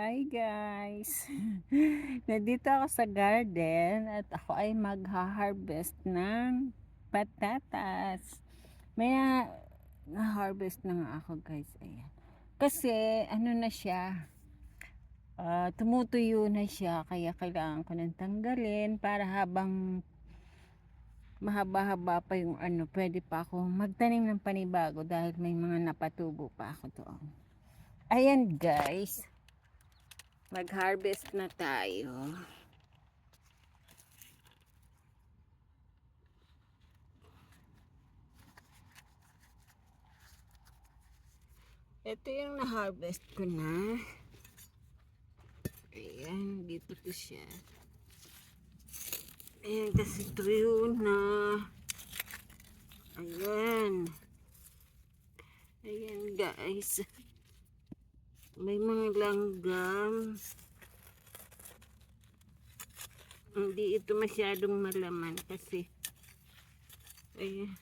Hi guys! Nandito ako sa garden at ako ay magha-harvest ng patatas. May na-harvest na nga ako guys. Ayan. Kasi ano na siya, tumutuyo na siya kaya kailangan ko nang tanggalin para habang mahaba-haba pa yung pwede pa ako magtanim ng panibago dahil may mga napatubo pa ako doon. Ayan guys. Mag-harvest na tayo. Ito yung na-harvest ko na. Ayan, dito to siya. Ayan, kasi tuyo na. Ayan. Ayan guys. May mga langgam. Hindi ito masyadong malaman kasi ayan.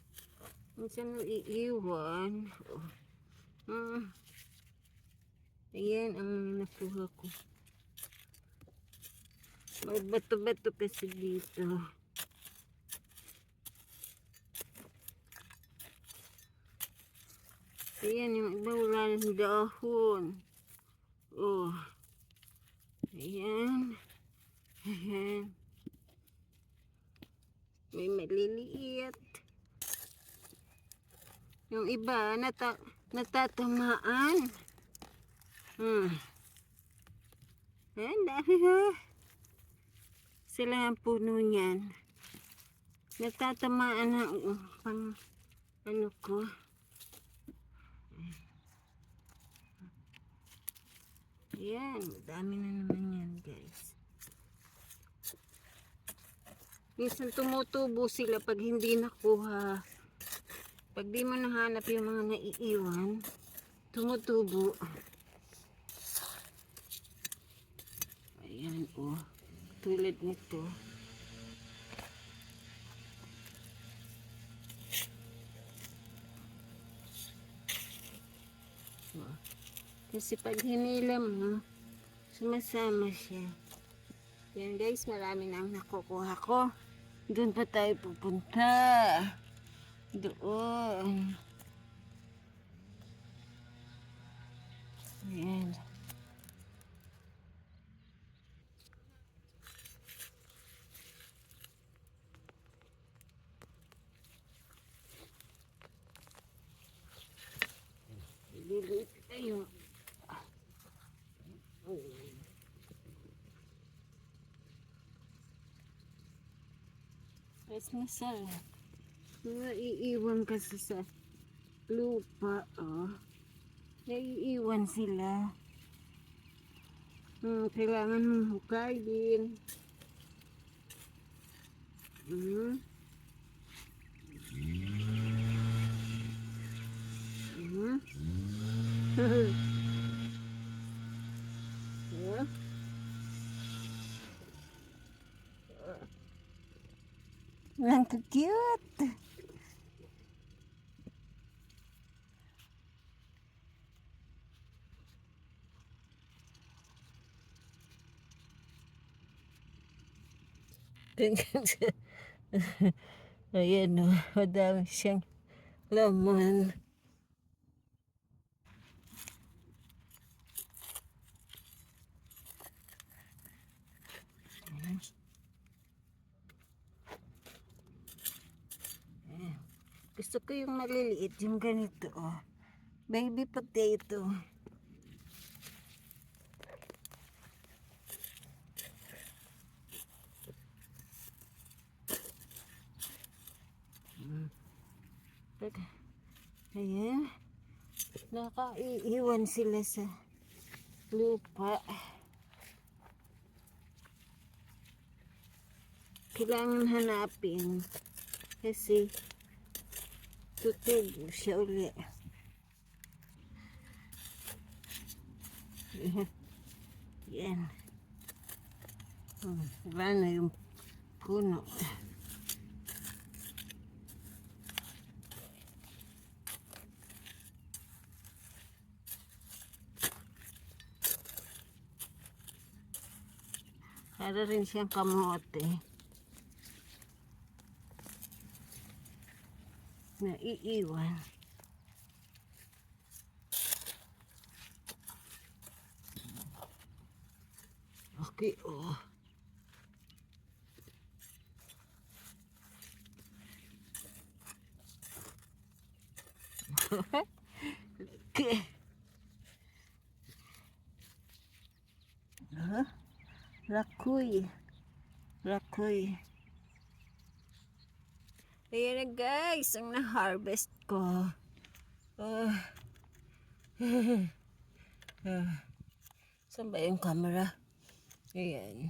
Minsan iiwan. Ayan ang nakuha ko. May bato-bato kasi dito. Ayan yung iba wala ng dahon. Oh. Ayan. Ayan. May maliliit. Yung iba natatamaan. Ayan, dami ha. Sila ang puno niyan. Natatamaan ng pang ano ko. Ayan, dami na naman yan guys. Minsan tumutubo sila pag hindi nakuha. Pag di mo nahanap yung mga naiiwan, tumutubo. Ayan oh, tulad nito. Kasi pag hinilam mo, sumasama siya. Yan guys, marami na ang nakukuha ko. Doon pa tayo pupunta. Doon. Ayan. Liliit tayo. Mas masarap. Naiiwan kasi sa lupa, oh. Naiiwan sila. Kailangan mong hukayin. Ang cute. Ayan o, madami siyang laman. Gusto ko yung maliliit, yung ganito oh. Baby potato. Ayan. Nakaiiwan sila sa lupa. Kailangan hanapin kasi tutubo siya uli. Yan. Wala na yung puno. Para rin siyang kamote. Naiiwan. Okay, oh. Okay. Rakoy. Rakoy. Ayan na guys, ang na-harvest ko. Saan ba yung camera? Ayan.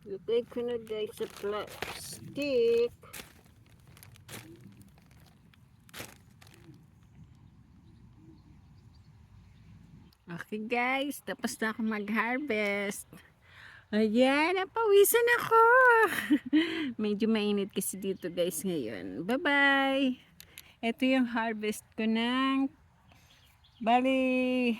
Lagay ko na guys sa plastic. Okay guys, tapos na ako mag-harvest. Ayan, napawisan ako. Medyo mainit kasi dito guys ngayon. Bye-bye! Ito yung harvest ko ng bali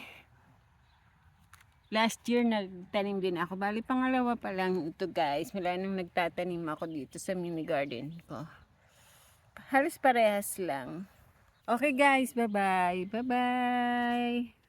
last year nagtanim din ako. Bali pangalawa pa lang ito guys. Wala nang nagtatanim ako dito sa mini garden ko. Halos parehas lang. Okay guys, bye-bye. Bye-bye!